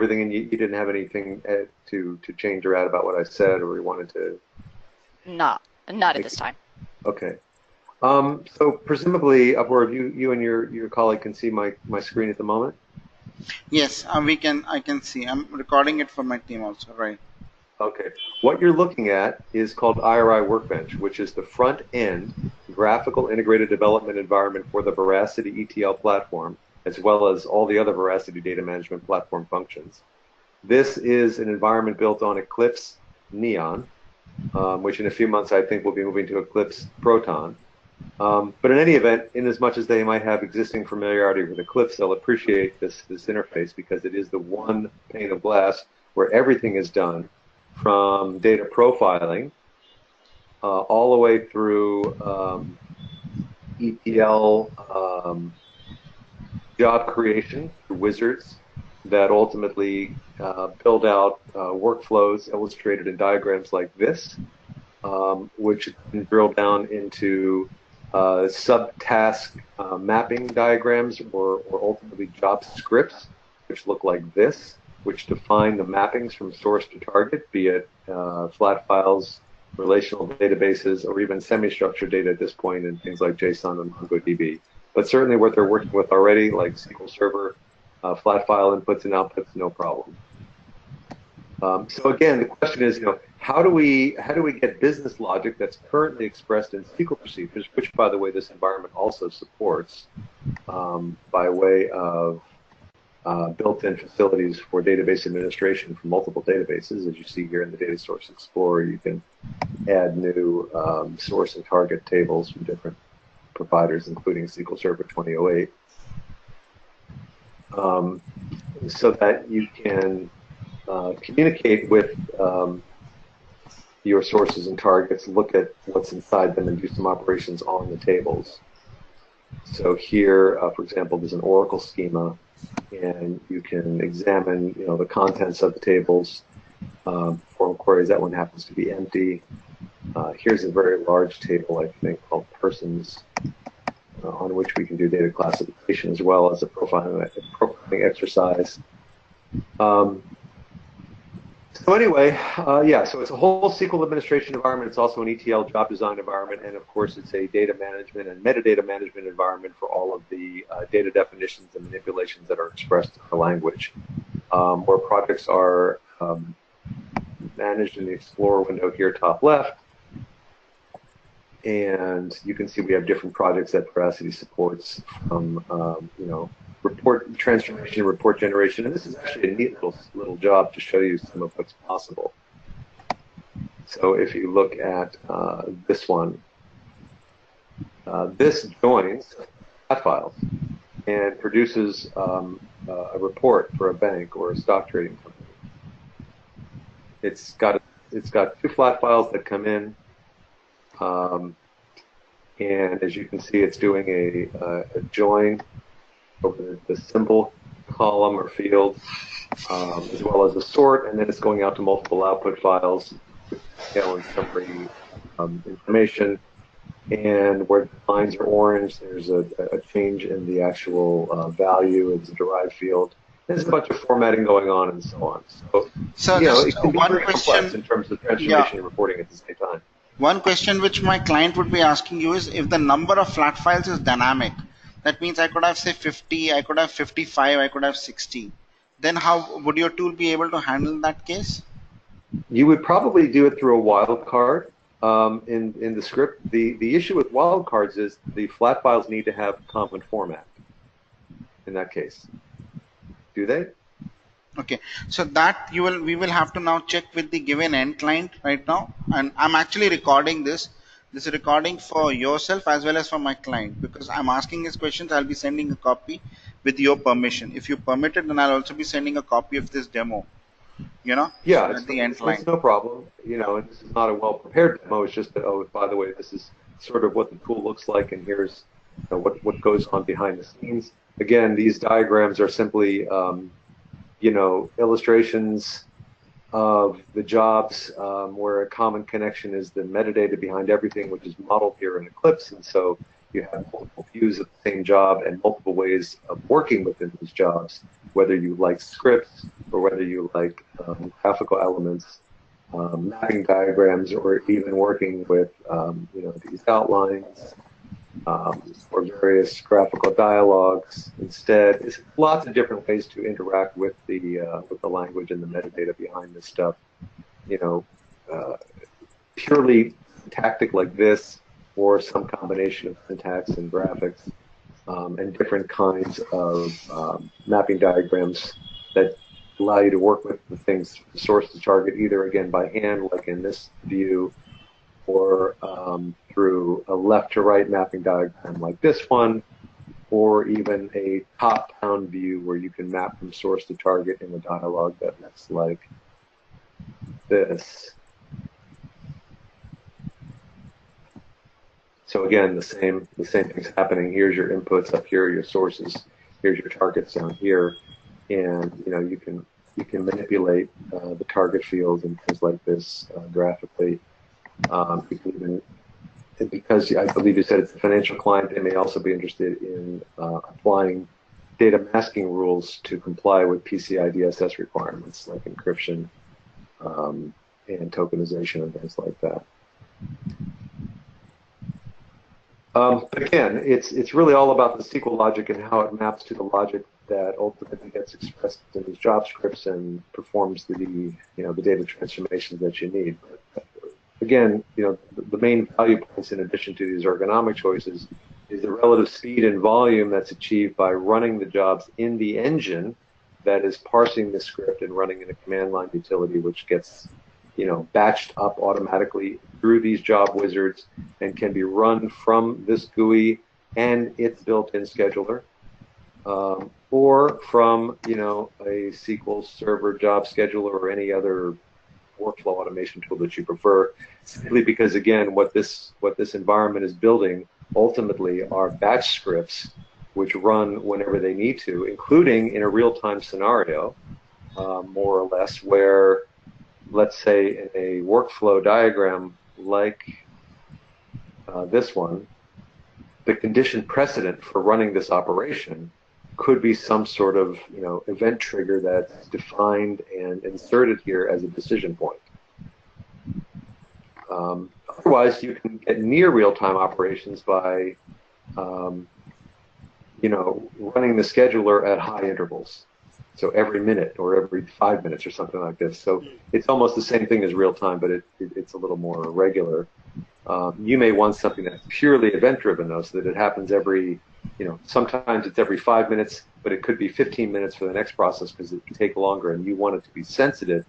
everything, and you didn't have anything to change or add about what I said, or you wanted to? Not at this time. Okay. So presumably, Upward, you and your colleague can see my screen at the moment. Yes, I can see. I'm recording it for my team also, right? Okay. What you're looking at is called IRI Workbench, which is the front-end graphical integrated development environment for the Veracity ETL platform, as well as all the other Veracity data management platform functions. This is an environment built on Eclipse Neon, which in a few months I think will be moving to Eclipse Proton. But in any event, in as much as they might have existing familiarity with Eclipse, they'll appreciate this interface because it is the one pane of glass where everything is done, from data profiling all the way through ETL job creation through wizards that ultimately build out workflows illustrated in diagrams like this, which can drill down into subtask mapping diagrams or ultimately job scripts, which look like this, which define the mappings from source to target, be it flat files, relational databases, or even semi-structured data at this point in things like JSON and MongoDB. But certainly what they're working with already, like SQL Server, flat file inputs and outputs, no problem. So again, the question is, how do we get business logic that's currently expressed in SQL procedures, which, by the way, this environment also supports by way of built-in facilities for database administration for multiple databases. As you see here in the Data Source Explorer, you can add new source and target tables from different providers, including SQL Server 2008, so that you can communicate with your sources and targets, look at what's inside them, and do some operations on the tables. So here, for example, there's an Oracle schema, and you can examine, the contents of the tables, perform queries. That one happens to be empty. Here's a very large table, I think, called persons, on which we can do data classification as well as a profiling exercise. So anyway, so it's a whole SQL administration environment. It's also an ETL job design environment, and of course, it's a data management and metadata management environment for all of the data definitions and manipulations that are expressed in the language, where projects are managed in the Explorer window here, top left. And you can see we have different projects that Veracity supports, from report transformation, report generation, and this is actually a neat little job to show you some of what's possible. So if you look at this one, this joins flat files and produces a report for a bank or a stock trading company. It's got 2 flat files that come in. And as you can see, it's doing a join over the symbol column or field, as well as a sort, and then it's going out to multiple output files with detail and summary information. And where the lines are orange, there's a change in the actual value. It's a derived field. There's a bunch of formatting going on and so on. So it can be very complex in terms of transformation and reporting at the same time. One question which my client would be asking you is, if the number of flat files is dynamic, that means I could have, say, 50, I could have 55, I could have 60. Then how would your tool be able to handle that case? You would probably do it through a wildcard in the script. The issue with wildcards is the flat files need to have common format in that case. Do they? Okay, so that we will have to now check with the given end client right now, and I'm actually recording this. This is recording for yourself as well as for my client, because I'm asking his questions. I'll be sending a copy with your permission. If you permit it, then I'll also be sending a copy of this demo. Yeah, so the end client. It's no problem. And this is not a well-prepared demo. It's just that, oh, by the way, this is sort of what the tool looks like, and here's what goes on behind the scenes. Again, these diagrams are simply illustrations of the jobs where a common connection is the metadata behind everything, which is modeled here in Eclipse. And so you have multiple views of the same job and multiple ways of working within these jobs whether you like scripts or whether you like graphical elements, mapping diagrams, or even working with these outlines or various graphical dialogues. Instead, it's lots of different ways to interact with the language and the metadata behind this stuff. Purely syntactic like this, or some combination of syntax and graphics, and different kinds of mapping diagrams that allow you to work with the things source to target, either again by hand, like in this view, or through a left to right mapping diagram like this one, or even a top-down view where you can map from source to target in a dialogue that looks like this. So again, the same thing's happening. Here's your inputs up here, your sources. Here's your targets down here, and you can manipulate the target fields and things like this graphically. You can even, because I believe you said it's a financial client, they may also be interested in applying data masking rules to comply with PCI DSS requirements like encryption and tokenization and things like that. But again, it's really all about the SQL logic and how it maps to the logic that ultimately gets expressed in these job scripts and performs the data transformations that you need. But again, the main value points in addition to these ergonomic choices is the relative speed and volume that's achieved by running the jobs in the engine that is parsing the script and running in a command line utility, which gets batched up automatically through these job wizards and can be run from this GUI and its built-in scheduler, or from a SQL Server job scheduler or any other workflow automation tool that you prefer. Simply because, again, what this environment is building ultimately are batch scripts which run whenever they need to, including in a real-time scenario, more or less, where, let's say, in a workflow diagram like this one, the condition precedent for running this operation could be some sort of event trigger that's defined and inserted here as a decision point. Otherwise, you can get near real-time operations by running the scheduler at high intervals. So every minute or every 5 minutes or something like this. So it's almost the same thing as real time, but it's a little more regular. You may want something that's purely event-driven, though, so that it happens every, sometimes it's every 5 minutes, but it could be 15 minutes for the next process because it can take longer, and you want it to be sensitive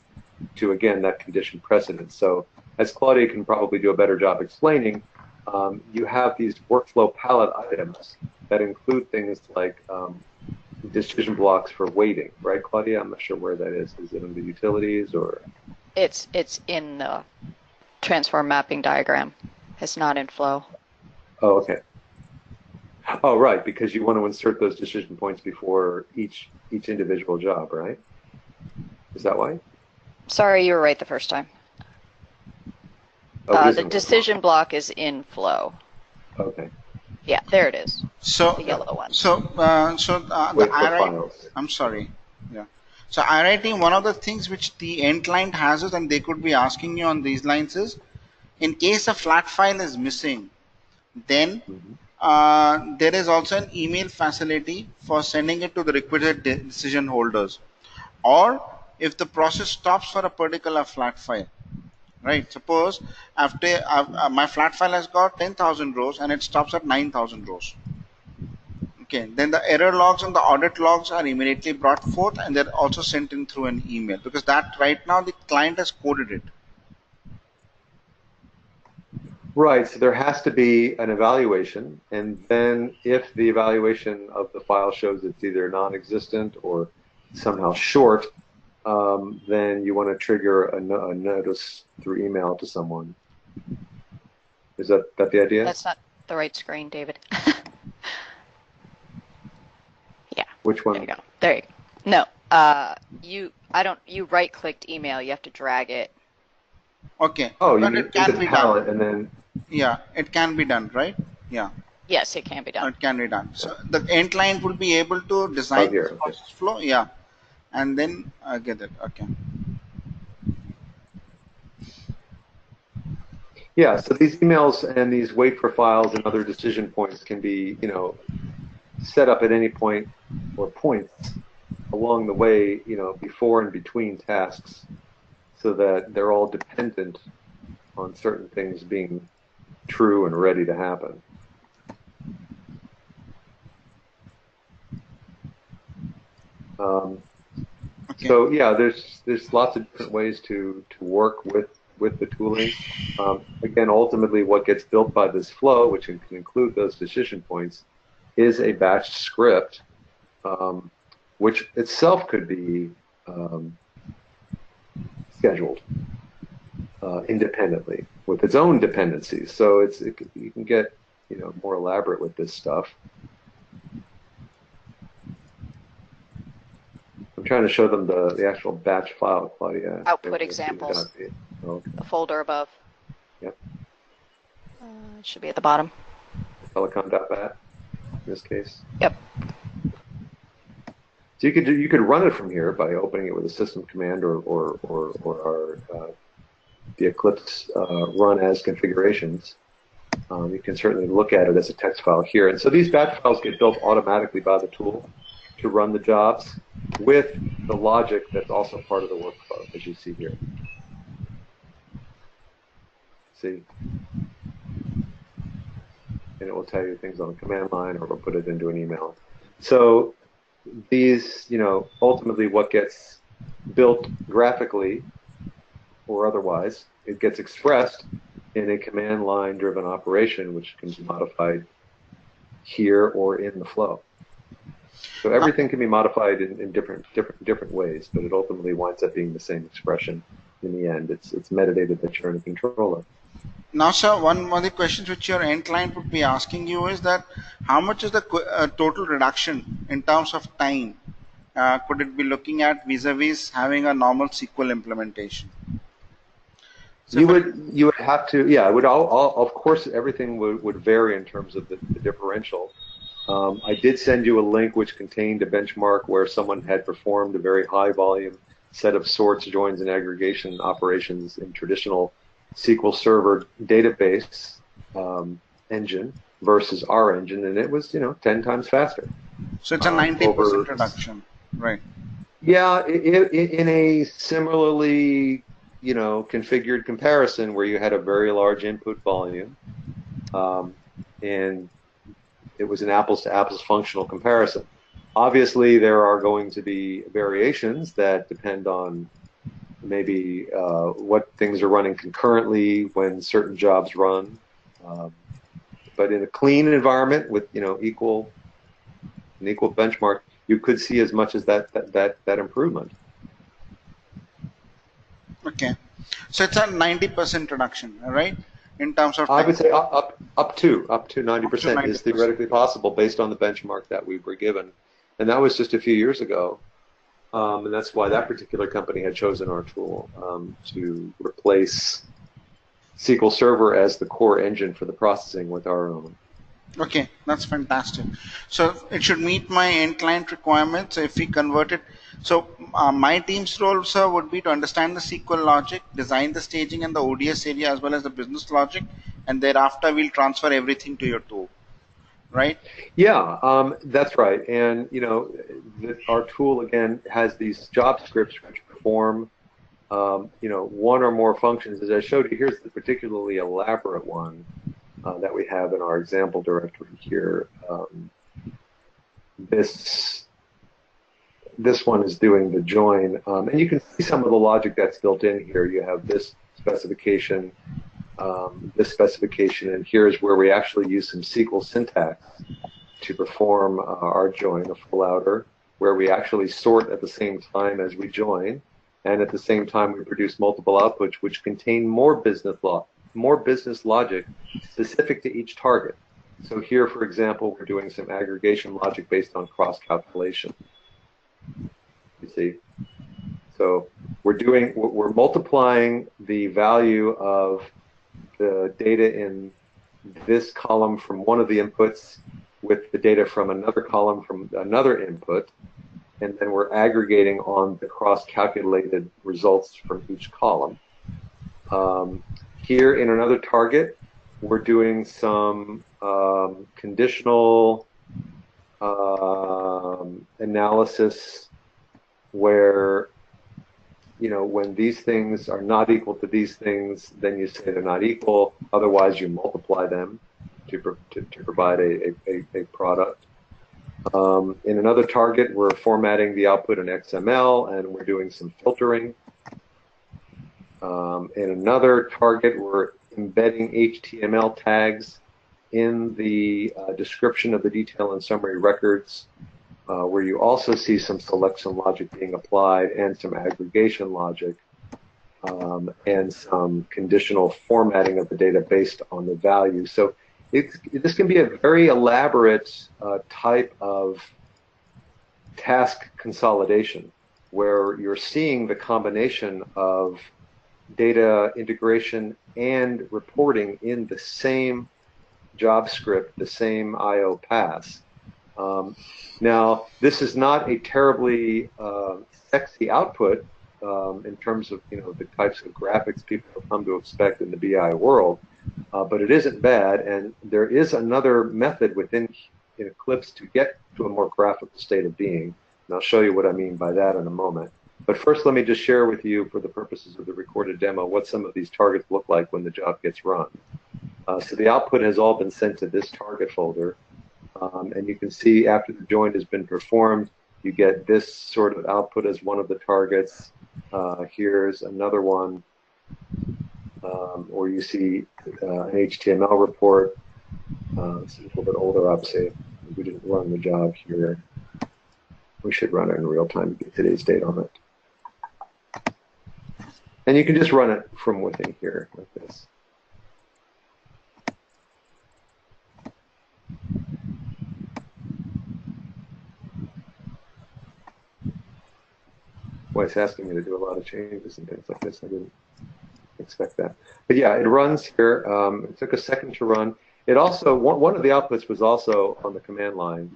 to, again, that condition precedent. So as Claudia can probably do a better job explaining, you have these workflow palette items that include things like decision blocks for waiting, right, Claudia? I'm not sure where that is. Is it in the utilities or? It's in the transform mapping diagram. It's not in Flow. Oh, okay. Oh, right, because you want to insert those decision points before each individual job, right? Is that why? Sorry, you were right the first time. The decision block is in Flow. Okay. Yeah, there it is. So the yellow one. The RIT, I'm sorry. Yeah. So RIT, one of the things which the end client has is, and they could be asking you on these lines is, in case a flat file is missing, then there is also an email facility for sending it to the requisite decision holders, or if the process stops for a particular flat file. Right. Suppose after my flat file has got 10,000 rows and it stops at 9,000 rows. Okay. Then the error logs and the audit logs are immediately brought forth, and they're also sent in through an email, because that right now the client has coded it. Right. So there has to be an evaluation, and then if the evaluation of the file shows it's either non-existent or somehow short, then you want to trigger a notice through email to someone. Is that the idea? That's not the right screen, David. Yeah. Which one? There you go. There you go. No. You right-clicked email. You have to drag it. Okay. Oh, but you it can be palette done. and then. Yeah, it can be done, right? Yeah. Yes, it can be done. It can be done. So the end client will be able to Oh, design this here. Okay. process flow, yeah, and then get it. Okay. Yeah, so these emails and these wait for files and other decision points can be, set up at any point or points along the way, before and between tasks so that they're all dependent on certain things being true and ready to happen. Um, Okay. so yeah, there's lots of different ways to work with the tooling. Again, ultimately, what gets built by this flow, which can include those decision points, is a batch script, which itself could be scheduled independently with its own dependencies. So you can get more elaborate with this stuff. I'm trying to show them the actual batch file, Claudia. Output examples. Okay. The folder above. Yep. It should be at the bottom. Telecom.bat in this case. Yep. So you could run it from here by opening it with a system command or our the Eclipse run as configurations. You can certainly look at it as a text file here. And so these batch files get built automatically by the tool to run the jobs with the logic that's also part of the workflow, as you see here. See? And it will tell you things on the command line, or we'll put it into an email. So these, ultimately what gets built graphically or otherwise, it gets expressed in a command line driven operation, which can be modified here or in the flow. So everything can be modified in different ways, but it ultimately winds up being the same expression in the end. It's metadata that you're in control of. Now, sir, one of the questions which your end client would be asking you is that how much is the total reduction in terms of time could it be looking at vis-a-vis having a normal SQL implementation? So You would have to, yeah, it would all of course everything would vary in terms of the differential. I did send you a link which contained a benchmark where someone had performed a very high volume set of sorts, joins, and aggregation operations in traditional SQL Server database engine versus our engine, and it was 10 times faster. So it's a 90% reduction, right? Yeah, in a similarly configured comparison where you had a very large input volume, and it was an apples to apples functional comparison. Obviously, there are going to be variations that depend on maybe what things are running concurrently when certain jobs run. But in a clean environment with an equal benchmark, you could see as much as that improvement. Okay, so it's a 90% reduction, right? In terms of time. I would say up to 90% is theoretically possible based on the benchmark that we were given, and that was just a few years ago, and that's why that particular company had chosen our tool to replace SQL Server as the core engine for the processing with our own. Okay, that's fantastic. So it should meet my end client requirements if we convert it. So my team's role, sir, would be to understand the SQL logic, design the staging and the ODS area as well as the business logic, and thereafter we'll transfer everything to your tool, right? Yeah, that's right. And our tool again has these job scripts which perform one or more functions. As I showed you, here's the particularly elaborate one that we have in our example directory here. This one is doing the join, and you can see some of the logic that's built in here. You have this specification, and here's where we actually use some SQL syntax to perform our join, a full outer, where we actually sort at the same time as we join, and at the same time we produce multiple outputs which contain more business logic specific to each target. So here, for example, we're doing some aggregation logic based on cross calculation. You see, so we're multiplying the value of the data in this column from one of the inputs with the data from another column from another input, and then we're aggregating on the cross-calculated results from each column. Here in another target, we're doing some conditional analysis where, you know, when these things are not equal to these things, then you say they're not equal. Otherwise, you multiply them to provide a product. In another target, we're formatting the output in XML, and we're doing some filtering. In another target, we're embedding HTML tags in the description of the detail and summary records, where you also see some selection logic being applied and some aggregation logic, and some conditional formatting of the data based on the value. So this can be a very elaborate type of task consolidation, where you're seeing the combination of data integration and reporting in the same job script, the same I/O pass. Now, this is not a terribly sexy output in terms of, you know, the types of graphics people have come to expect in the BI world, but it isn't bad, and there is another method within Eclipse to get to a more graphical state of being, and I'll show you what I mean by that in a moment. But first, let me just share with you, for the purposes of the recorded demo, what some of these targets look like when the job gets run. So the output has all been sent to this target folder, and you can see after the join has been performed, you get this sort of output as one of the targets. Here's another one, or you see an HTML report. It's a little bit older, obviously. We didn't run the job here. We should run it in real time to get today's date on it. And you can just run it from within here like this. Boy, it's asking me to do a lot of changes and things like this. I didn't expect that. But yeah, it runs here. It took a second to run. It also, one of the outputs was also on the command line,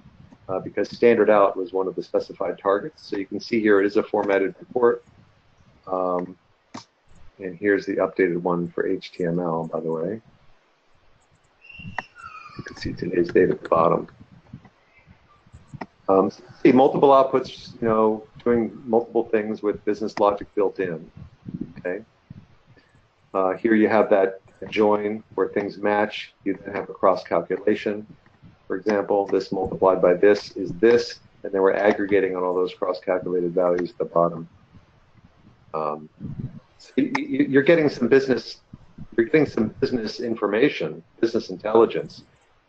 because standard out was one of the specified targets. So you can see here it is a formatted report. And here's the updated one for HTML, by the way. You can see today's date at the bottom. So see multiple outputs, you know, doing multiple things with business logic built in. Okay. Here you have that join where things match. You then have a cross calculation. For example, this multiplied by this is this, and then we're aggregating on all those cross-calculated values at the bottom. So you're getting some business information, business intelligence,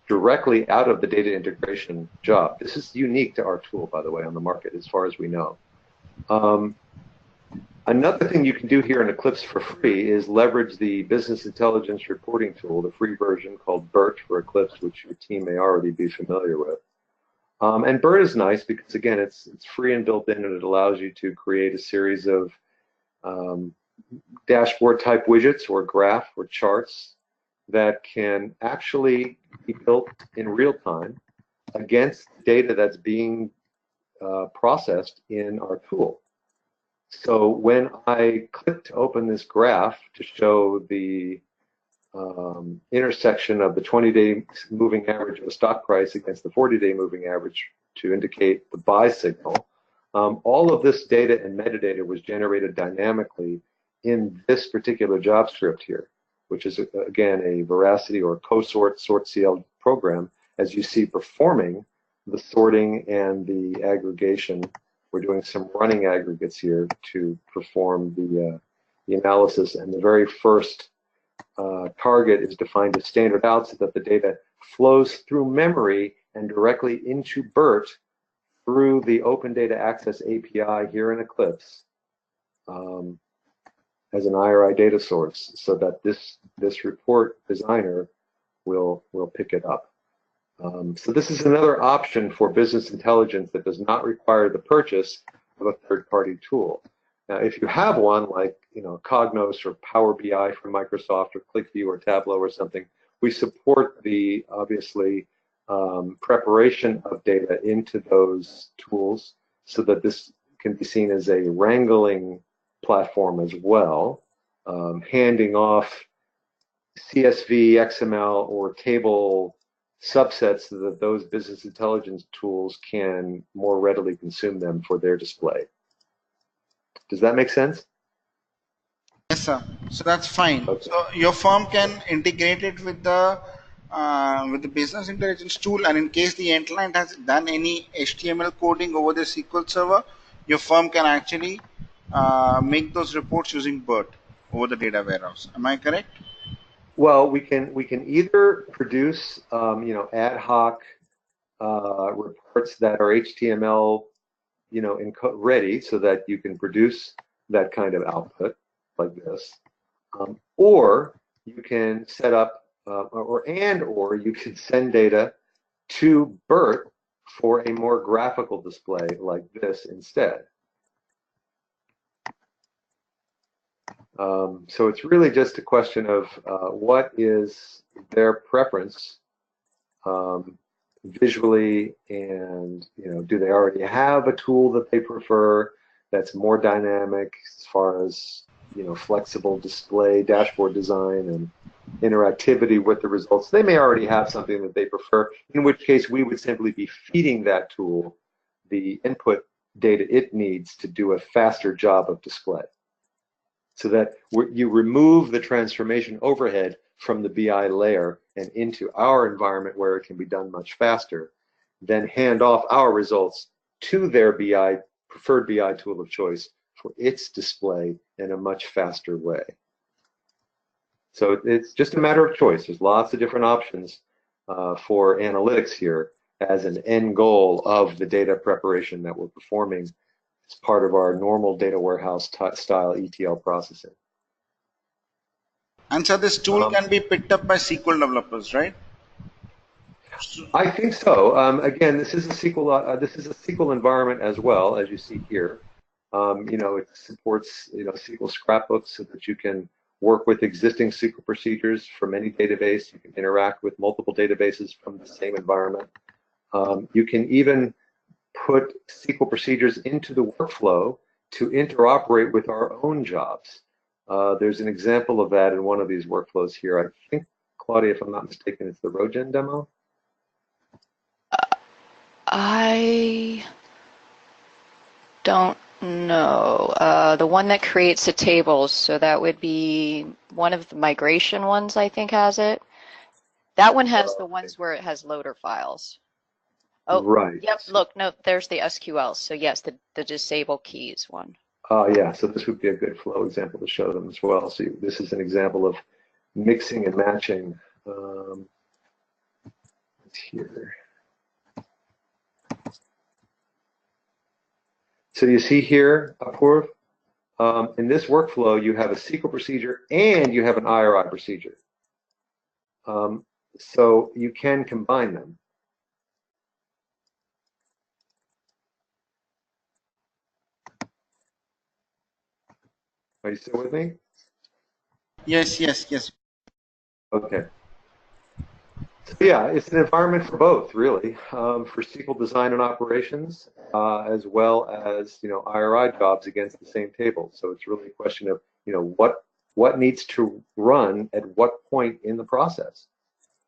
directly out of the data integration job. This is unique to our tool, by the way, on the market, as far as we know. Another thing you can do here in Eclipse for free is leverage the business intelligence reporting tool, the free version called BERT for Eclipse, which your team may already be familiar with. And BERT is nice because, again, it's free and built in, and it allows you to create a series of dashboard type widgets or graph or charts that can actually be built in real time against data that's being processed in our tool. So when I click to open this graph to show the intersection of the 20-day moving average of a stock price against the 40-day moving average to indicate the buy signal, all of this data and metadata was generated dynamically in this particular job script here, which is, again, a Veracity or CoSort SortCL program, as you see performing the sorting and the aggregation. We're doing some running aggregates here to perform the analysis, and the very first target is defined as standard out so that the data flows through memory and directly into BERT through the Open Data Access API here in Eclipse as an IRI data source, so that this report designer will pick it up. So this is another option for business intelligence that does not require the purchase of a third-party tool. Now, if you have one like, you know, Cognos or Power BI from Microsoft or ClickView or Tableau or something, we support the, obviously, preparation of data into those tools so that this can be seen as a wrangling platform as well, handing off CSV, XML, or table subsets so that those business intelligence tools can more readily consume them for their display. Does that make sense? Yes, sir. So that's fine. Okay. So your firm can integrate it with the business intelligence tool, and in case the end client has done any HTML coding over the SQL server, your firm can actually make those reports using BERT over the data warehouse. Am I correct? Well, we can either produce ad hoc reports that are HTML ready so that you can produce that kind of output like this, or you can set up or you can send data to BERT for a more graphical display like this instead. So it's really just a question of what is their preference visually, and do they already have a tool that they prefer that's more dynamic as far as flexible display, dashboard design, and interactivity with the results. They may already have something that they prefer, in which case we would simply be feeding that tool the input data it needs to do a faster job of display, so that you remove the transformation overhead from the BI layer and into our environment where it can be done much faster, then hand off our results to their preferred BI tool of choice for its display in a much faster way. So it's just a matter of choice. There's lots of different options for analytics here as an end goal of the data preparation that we're performing as part of our normal data warehouse style ETL processing. And so this tool can be picked up by SQL developers, right? I think so. Again, this is a SQL environment as well, as you see here. It supports SQL scrapbooks so that you can work with existing SQL procedures from any database. You can interact with multiple databases from the same environment. You can even put SQL procedures into the workflow to interoperate with our own jobs. There's an example of that in one of these workflows here. I think, Claudia, if I'm not mistaken, it's the Rogen demo. I don't know. The one that creates the tables, so that would be one of the migration ones, I think, has it. That one has the ones where it has loader files. Oh, right. Yep, look, no, there's the SQL. So yes, the disable keys one. Yeah, so this would be a good flow example to show them as well. So this is an example of mixing and matching. It's here. So you see here, Apoorv, in this workflow, you have a SQL procedure and you have an IRI procedure. So you can combine them. Are you still with me? Yes. Okay. So yeah, it's an environment for both, really, for SQL design and operations, as well as IRI jobs against the same table. So it's really a question of what needs to run at what point in the process.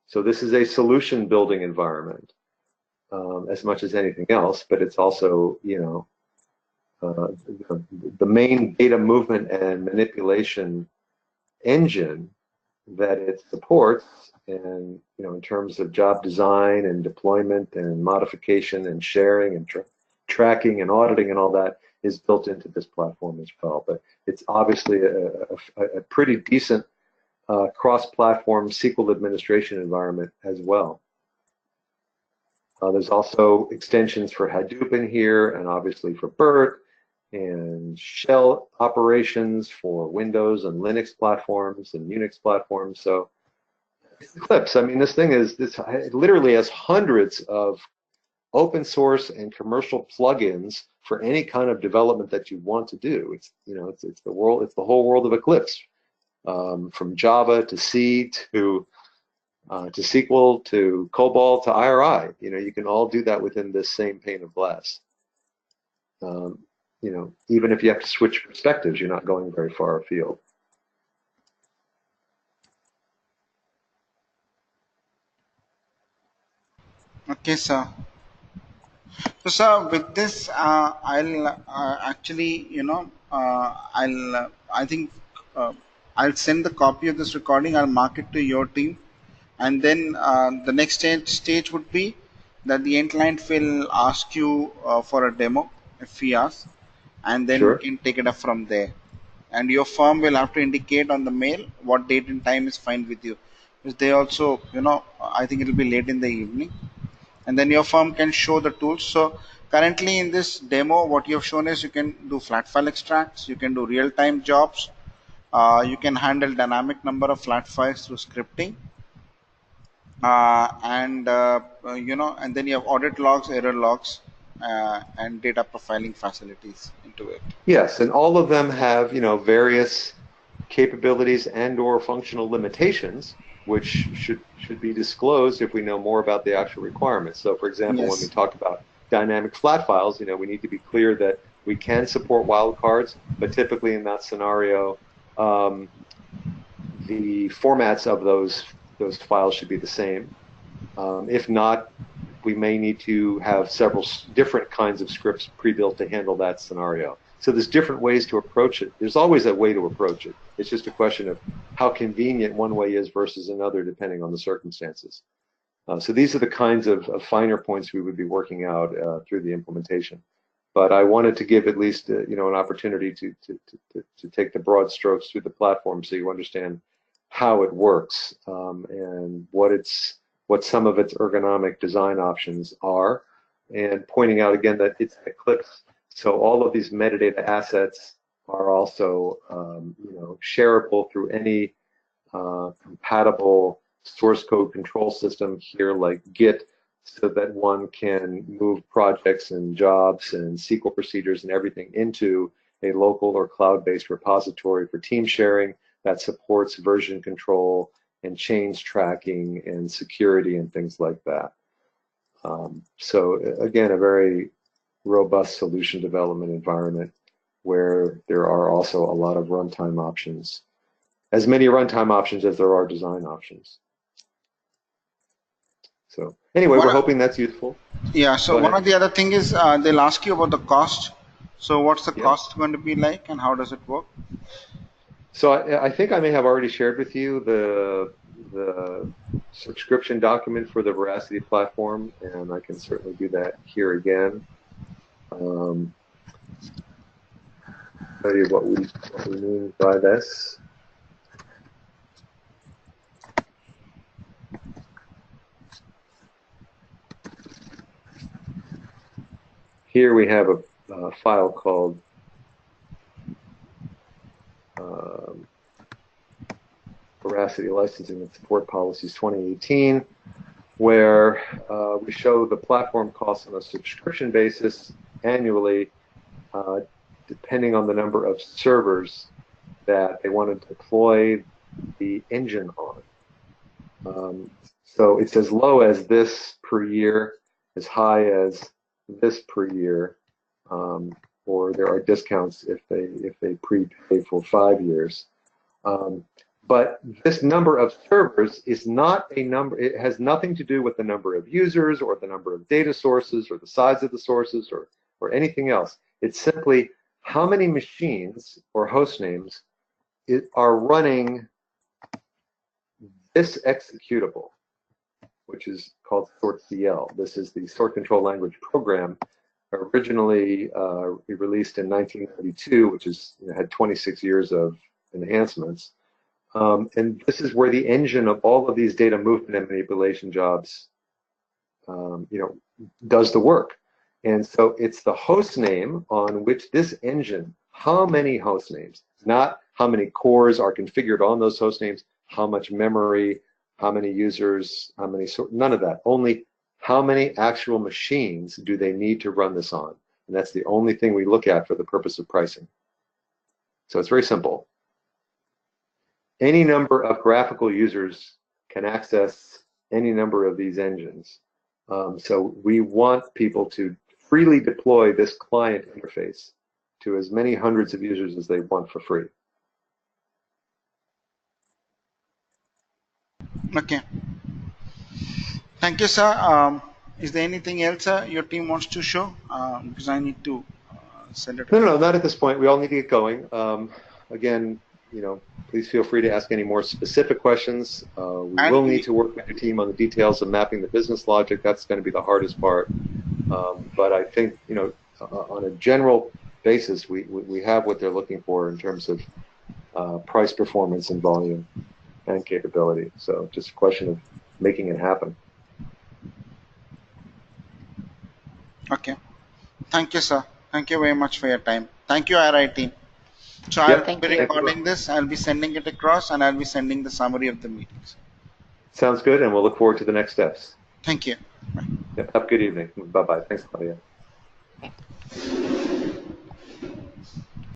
So this is a solution building environment as much as anything else, but it's also the main data movement and manipulation engine that it supports, and in terms of job design and deployment and modification and sharing and tracking and auditing and all that is built into this platform as well. But it's obviously a pretty decent cross-platform SQL administration environment as well. There's also extensions for Hadoop in here, and obviously for BERT, and shell operations for Windows and Linux platforms and Unix platforms. So Eclipse, I mean, this it literally has hundreds of open source and commercial plugins for any kind of development that you want to do. It's the whole world of Eclipse, from Java to C to to SQL, to COBOL, to IRI. You know, you can all do that within this same pane of glass. You know, even if you have to switch perspectives, you're not going very far afield. Okay, sir. So, sir, with this, I'll actually, I think I'll send the copy of this recording. I'll mark it to your team, and then the next stage would be that the end client will ask you for a demo if he asks, and then we Sure. can take it up from there. And your firm will have to indicate on the mail what date and time is fine with you. Because they also, I think it'll be late in the evening, and then your firm can show the tools. So currently in this demo, what you have shown is you can do flat file extracts, you can do real-time jobs, you can handle dynamic number of flat files through scripting, and then you have audit logs, error logs, and data profiling facilities into it. Yes, and all of them have, you know, various capabilities and or functional limitations, which should be disclosed if we know more about the actual requirements. So, for example, when we Yes. talk about dynamic flat files, you know, we need to be clear that we can support wildcards, but typically in that scenario, the formats of those files should be the same. If not, we may need to have several different kinds of scripts pre-built to handle that scenario. So there's different ways to approach it. There's always a way to approach it. It's just a question of how convenient one way is versus another, depending on the circumstances. So these are the kinds of finer points we would be working out through the implementation. But I wanted to give at least you know, an opportunity to take the broad strokes through the platform so you understand how it works and what some of its ergonomic design options are, and pointing out again that it's Eclipse, so all of these metadata assets are also you know, shareable through any compatible source code control system here like Git, so that one can move projects and jobs and SQL procedures and everything into a local or cloud-based repository for team sharing that supports version control and change tracking and security and things like that. So again, a very robust solution development environment where there are also a lot of runtime options, as many runtime options as there are design options. So anyway, we're hoping that's useful. Yeah, so one of the other thing is they'll ask you about the cost. So what's the cost going to be like, and how does it work? So I think I may have already shared with you the subscription document for the Veracity platform, and I can certainly do that here again. Tell you what we mean by this. Here we have a file called Veracity Licensing and Support Policies 2018, where we show the platform costs on a subscription basis annually, depending on the number of servers that they want to deploy the engine on. So it's as low as this per year, as high as this per year, or there are discounts if they prepay for 5 years. But this number of servers is not a number, it has nothing to do with the number of users or the number of data sources or the size of the sources or anything else. It's simply how many machines or host names are running this executable, which is called SortCL. This is the Sort Control Language program, originally released in 1992, which is, had 26 years of enhancements. And this is where the engine of all of these data movement and manipulation jobs, does the work. And so it's the host name on which this engine, how many host names, not how many cores are configured on those host names, how much memory, how many users, how many, none of that. Only how many actual machines do they need to run this on? And that's the only thing we look at for the purpose of pricing. So it's very simple. Any number of graphical users can access any number of these engines. So we want people to freely deploy this client interface to as many hundreds of users as they want for free. Okay. Thank you, sir. Is there anything else your team wants to show? Because I need to send it. No, not at this point. We all need to get going. Again, please feel free to ask any more specific questions. We will need to work with your team on the details of mapping the business logic. That's going to be the hardest part. But I think, on a general basis, we have what they're looking for in terms of price, performance, and volume and capability. So just a question of making it happen. Okay. Thank you, sir. Thank you very much for your time. Thank you, RI team. So Yep. I'll be recording this. I'll be sending it across, and I'll be sending the summary of the meetings. Sounds good, and we'll look forward to the next steps. Thank you. Bye. Yep. Have a good evening. Bye-bye. Thanks, Claudia. Okay.